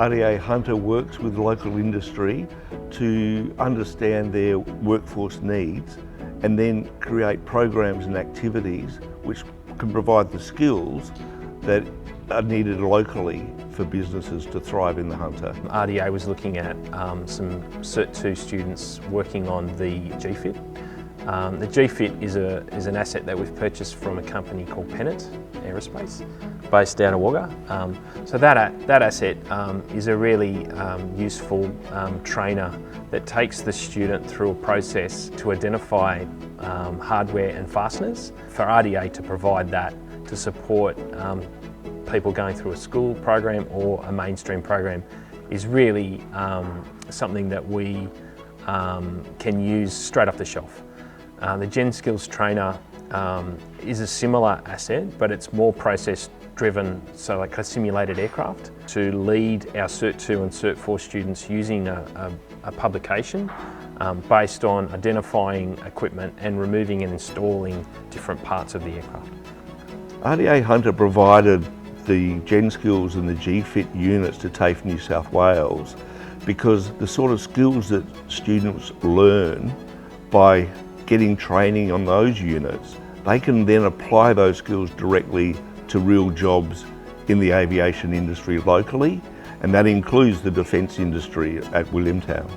RDA Hunter works with local industry to understand their workforce needs and then create programs and activities which can provide the skills that are needed locally for businesses to thrive in the Hunter. RDA was looking at some Cert 2 students working on the GFIT. The GFIT is an asset that we've purchased from a company called Pennant Aerospace, based out of Wagga. So that asset is a really useful trainer that takes the student through a process to identify hardware and fasteners. For RDA to provide that to support people going through a school program or a mainstream program is really something that we can use straight off the shelf. The GenSkills trainer is a similar asset, but it's more process driven, so like a simulated aircraft, to lead our Cert 2 and Cert 4 students using a publication based on identifying equipment and removing and installing different parts of the aircraft. RDA Hunter provided the GenSkills and the GFIT units to TAFE New South Wales because the sort of skills that students learn by getting training on those units, they can then apply those skills directly to real jobs in the aviation industry locally, and that includes the defence industry at Williamtown.